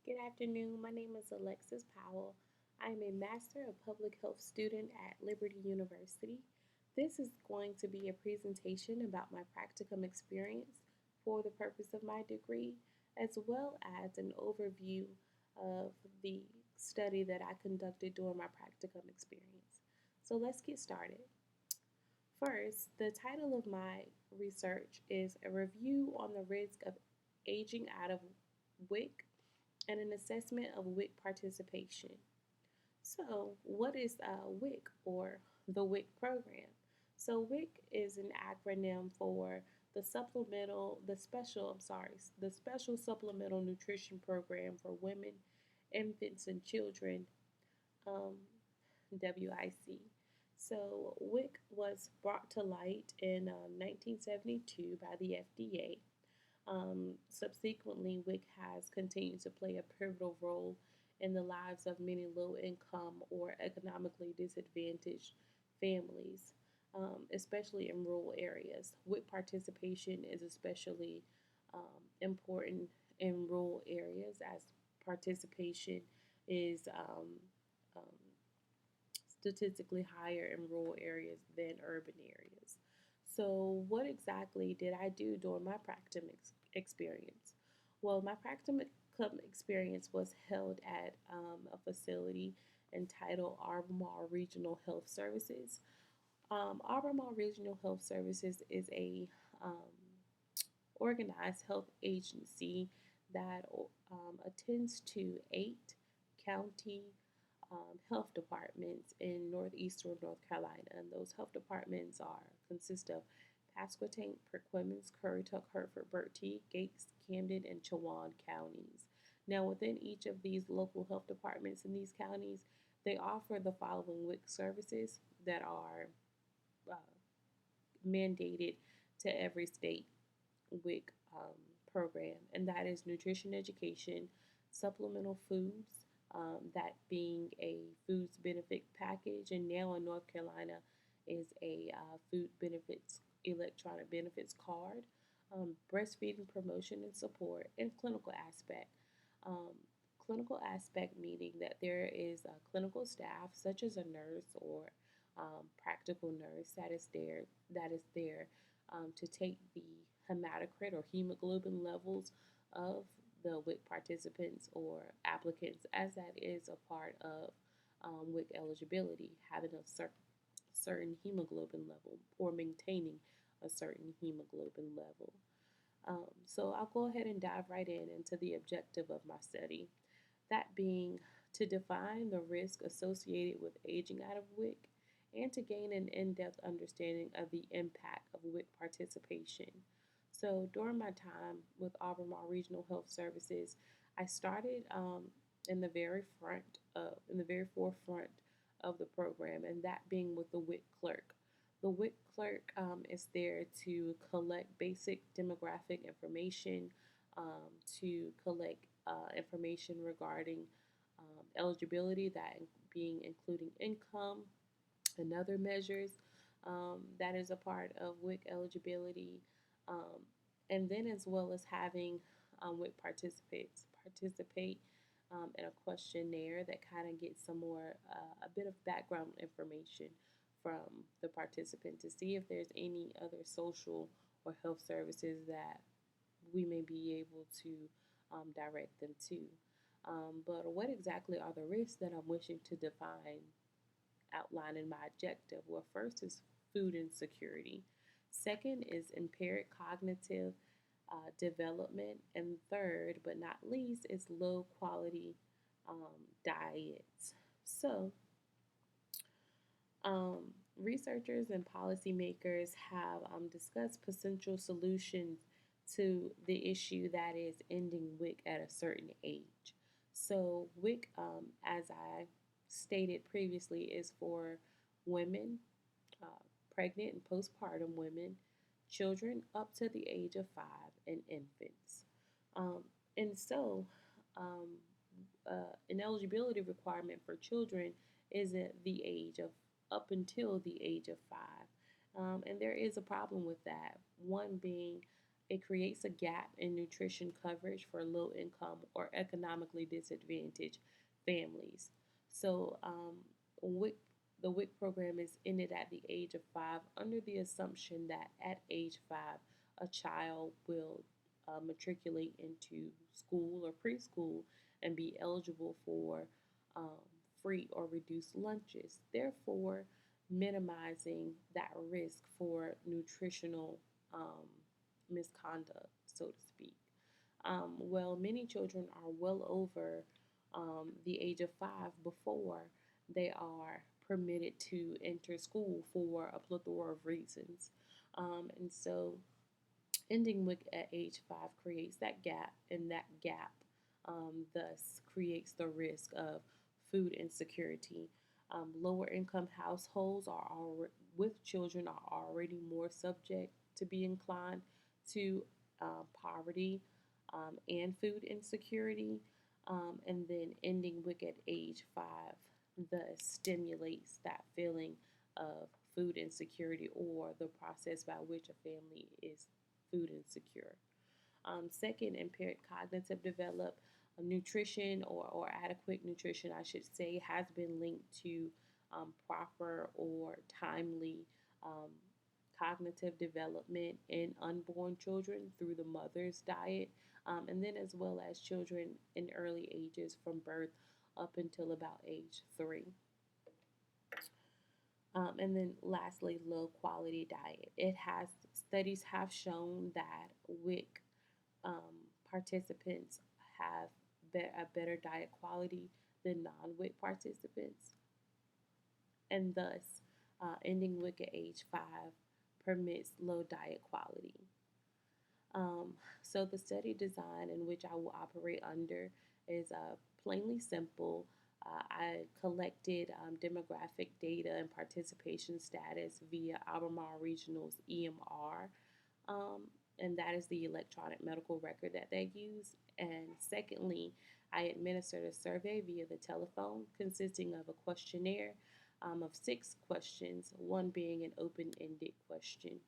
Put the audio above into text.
Good afternoon. My name is Alexis Powell. I am a Master of Public Health student at Liberty University. This is going to be a presentation about my practicum experience for the purpose of my degree, as well as an overview of the study that I conducted during my practicum experience. So let's get started. First, the title of my research is A Review on the Risk of Aging Out of WIC and an assessment of WIC participation. So, what is WIC or the WIC program? So, WIC is an acronym for the Special Supplemental Nutrition Program for Women, Infants, and Children, um, WIC. So, WIC was brought to light in 1972 by the FDA. Subsequently, WIC has continued to play a pivotal role in the lives of many low income or economically disadvantaged families, especially in rural areas. WIC participation is especially important in rural areas as participation is um, statistically higher in rural areas than urban areas. So, what exactly did I do during my practicum experience? Well, my practicum experience was held at a facility entitled Albemarle Regional Health Services. Albemarle Regional Health Services is a um, organized health agency that attends to 8 county health departments in northeastern North Carolina, and those health departments consist of Pasquotank, Perquimans, Currituck, Hertford, Bertie, Gates, Camden, and Chowan counties. Now, within each of these local health departments in these counties, they offer the following WIC services that are uh, mandated to every state WIC program, and that is nutrition education, supplemental foods, that being a foods benefit package, and now in North Carolina is a food benefits electronic benefits card, breastfeeding promotion and support, and clinical aspect. Um, Clinical aspect meaning that there is a clinical staff such as a nurse or practical nurse that is there to take the hematocrit or hemoglobin levels of the WIC participants or applicants, as that is a part of WIC eligibility, having a certain hemoglobin level or maintaining a certain hemoglobin level. So I'll go ahead and dive right into the objective of my study, that being to define the risk associated with aging out of WIC and to gain an in depth understanding of the impact of WIC participation. So, during my time with Albemarle Regional Health Services, I started in the very forefront of the program, and that being with the WIC clerk. The WIC clerk is there to collect basic demographic information, to collect information regarding eligibility, that being including income and other measures that is a part of WIC eligibility, um, and then as well as having WIC participants participate in a questionnaire that kind of gets some more a bit of background information from the participant to see if there's any other social or health services that we may be able to direct them to. But what exactly are the risks that I'm wishing to define, outline in my objective? Well, first is food insecurity. Second is impaired cognitive development. And third, but not least, is low quality diets. So, um, researchers and policymakers have discussed potential solutions to the issue that is ending WIC at a certain age. So, WIC, as I stated previously, is for women, uh, pregnant and postpartum women, children up to the age of 5, and infants. Um, and so, um, an eligibility requirement for children is at the age of up until the age of 5. And there is a problem with that. One being It creates a gap in nutrition coverage for low income or economically disadvantaged families. So, WIC, the WIC program is ended at the age of 5 under the assumption that at age 5, a child will matriculate into school or preschool and be eligible for um, free or reduced lunches, therefore, minimizing that risk for nutritional misconduct, so to speak. Well, many children are well over the age of 5 before they are permitted to enter school for a plethora of reasons. And so ending WIC at age 5 creates that gap, and that gap thus creates the risk of food insecurity. Lower income households with children are already more subject to be inclined to poverty and food insecurity. And then ending WIC at age 5 thus stimulates that feeling of food insecurity or the process by which a family is food insecure. Second, impaired cognitive development. Nutrition or adequate nutrition, I should say, has been linked to proper or timely um, cognitive development in unborn children through the mother's diet, and then as well as children in early ages from birth up until about age 3. And then lastly, low quality diet. It has Studies have shown that WIC participants have a better diet quality than non-WIC participants, and thus ending WIC at age 5 permits low diet quality. So the study design in which I will operate under is plainly simple. I collected demographic data and participation status via Albemarle Regional's EMR, um, and that is the electronic medical record that they use. And secondly, I administered a survey via the telephone consisting of a questionnaire of 6 questions, one being an open ended question.